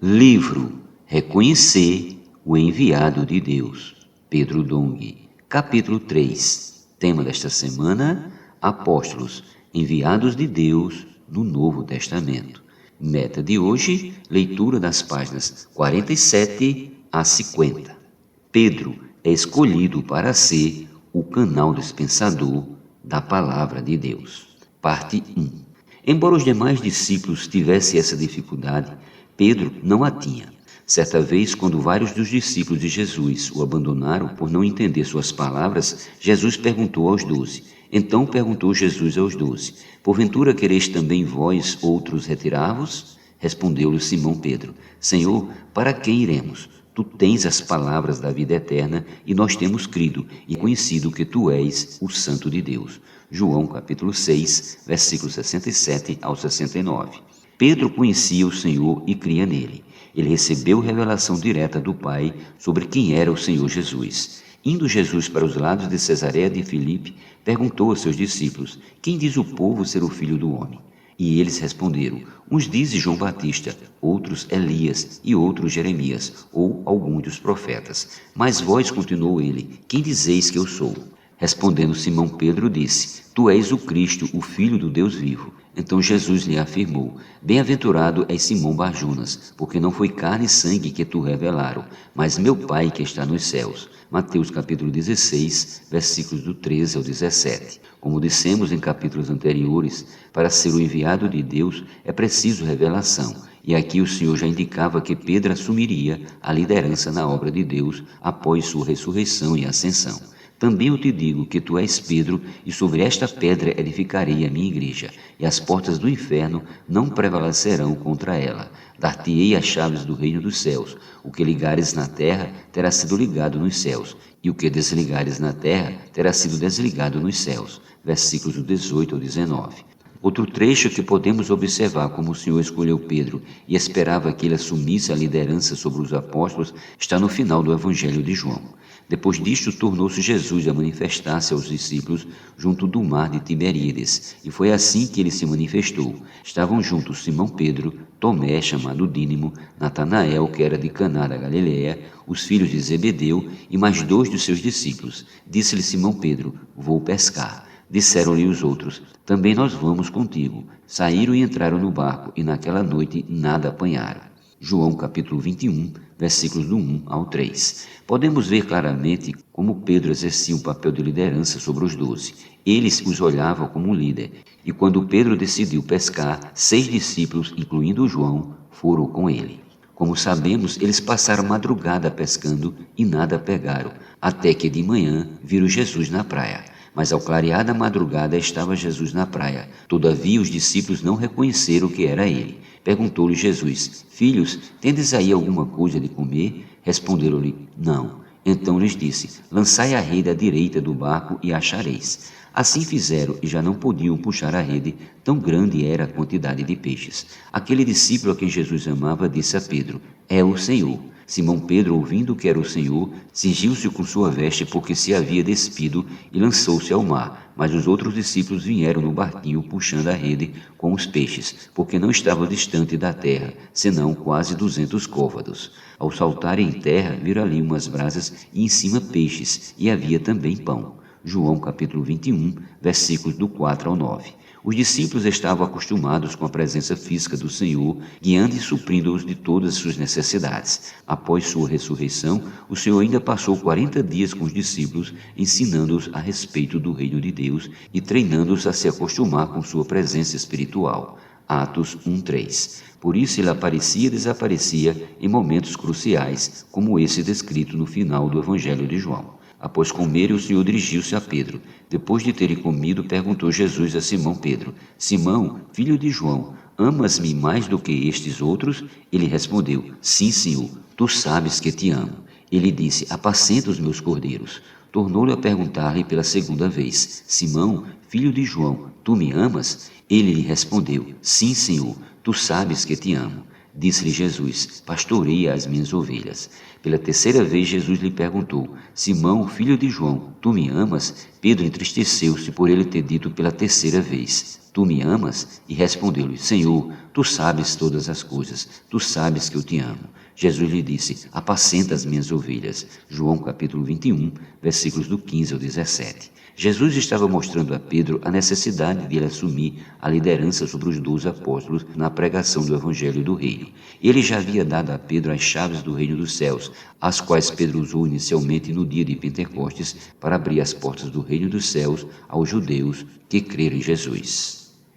Livro Reconhecer o Enviado de Deus, Pedro Dong. Capítulo 3. Tema desta semana: Apóstolos, enviados de Deus no Novo Testamento. Meta de hoje: leitura das páginas 47 a 50. Pedro é escolhido para ser o canal dispensador da Palavra de Deus. Parte 1. Embora os demais discípulos tivessem essa dificuldade, Pedro não a tinha. Certa vez, quando vários dos discípulos de Jesus o abandonaram por não entender suas palavras, Jesus perguntou aos 12. Então perguntou Jesus aos 12: Porventura quereis também vós outros retirar-vos? Respondeu-lhe Simão Pedro: Senhor, para quem iremos? Tu tens as palavras da vida eterna e nós temos crido e conhecido que tu és o Santo de Deus. João capítulo 6, versículos 67 ao 69. Pedro conhecia o Senhor e cria nele. Ele recebeu revelação direta do Pai sobre quem era o Senhor Jesus. Indo Jesus para os lados de Cesareia de Filipe, perguntou aos seus discípulos: Quem diz o povo ser o Filho do Homem? E eles responderam: Uns dizem João Batista, outros Elias e outros Jeremias, ou algum dos profetas. Mas vós, continuou ele, quem dizeis que eu sou? Respondendo Simão Pedro disse: Tu és o Cristo, o Filho do Deus vivo. Então Jesus lhe afirmou: Bem-aventurado és Simão Barjonas, porque não foi carne e sangue que tu revelaram, mas meu Pai que está nos céus. Mateus capítulo 16, versículos do 13 ao 17. Como dissemos em capítulos anteriores, para ser o enviado de Deus é preciso revelação. E aqui o Senhor já indicava que Pedro assumiria a liderança na obra de Deus após sua ressurreição e ascensão. Também eu te digo que tu és Pedro, e sobre esta pedra edificarei a minha igreja, e as portas do inferno não prevalecerão contra ela. Dar-te-ei as chaves do reino dos céus. O que ligares na terra terá sido ligado nos céus, e o que desligares na terra terá sido desligado nos céus. Versículos do 18 ao 19. Outro trecho que podemos observar como o Senhor escolheu Pedro e esperava que ele assumisse a liderança sobre os apóstolos está no final do Evangelho de João. Depois disto, tornou-se Jesus a manifestar-se aos discípulos junto do mar de Tiberíades, e foi assim que ele se manifestou. Estavam juntos Simão Pedro, Tomé, chamado Dídimo, Natanael, que era de Caná da Galileia, os filhos de Zebedeu e mais 2 dos seus discípulos. Disse-lhe Simão Pedro: Vou pescar. Disseram-lhe os outros: Também nós vamos contigo. Saíram e entraram no barco, e naquela noite nada apanharam. João capítulo 21, versículos do 1 ao 3. Podemos ver claramente como Pedro exercia um papel de liderança sobre os 12. Eles os olhavam como um líder. E quando Pedro decidiu pescar, 6 discípulos, incluindo João, foram com ele. Como sabemos, eles passaram madrugada pescando e nada pegaram, até que de manhã viram Jesus na praia. Mas ao clarear da madrugada estava Jesus na praia. Todavia os discípulos não reconheceram que era ele. Perguntou-lhe Jesus: Filhos, tendes aí alguma coisa de comer? Responderam-lhe: Não. Então lhes disse: Lançai a rede à direita do barco e achareis. Assim fizeram e já não podiam puxar a rede, tão grande era a quantidade de peixes. Aquele discípulo a quem Jesus amava disse a Pedro: É o Senhor. Simão Pedro, ouvindo que era o Senhor, cingiu-se com sua veste porque se havia despido e lançou-se ao mar. Mas os outros discípulos vieram no barquinho puxando a rede com os peixes, porque não estava distante da terra, senão quase 200 côvados. Ao saltarem em terra, viram ali umas brasas e em cima peixes, e havia também pão. João capítulo 21, versículos do 4 ao 9. Os discípulos estavam acostumados com a presença física do Senhor, guiando e suprindo-os de todas as suas necessidades. Após sua ressurreição, o Senhor ainda passou 40 dias com os discípulos, ensinando-os a respeito do reino de Deus e treinando-os a se acostumar com sua presença espiritual. Atos 1:3. Por isso ele aparecia e desaparecia em momentos cruciais, como esse descrito no final do Evangelho de João. Após comerem, o Senhor dirigiu-se a Pedro. Depois de terem comido, perguntou Jesus a Simão Pedro: Simão, filho de João, amas-me mais do que estes outros? Ele respondeu: Sim, Senhor, tu sabes que te amo. Ele disse: Apacenta os meus cordeiros. Tornou-lhe a perguntar-lhe pela segunda vez: Simão, filho de João, tu me amas? Ele lhe respondeu: Sim, Senhor, tu sabes que te amo. Disse-lhe Jesus: pastoreia as minhas ovelhas. Pela terceira vez Jesus lhe perguntou: Simão, filho de João, tu me amas? Pedro entristeceu-se por ele ter dito pela terceira vez: Tu me amas? E respondeu-lhe: Senhor, tu sabes todas as coisas, tu sabes que eu te amo. Jesus lhe disse: apacenta as minhas ovelhas. João capítulo 21, versículos do 15 ao 17. Jesus estava mostrando a Pedro a necessidade de ele assumir a liderança sobre os 12 apóstolos na pregação do Evangelho do Reino. Ele já havia dado a Pedro as chaves do reino dos céus, as quais Pedro usou inicialmente no dia de Pentecostes para abrir as portas do reino dos céus aos judeus que creram em Jesus.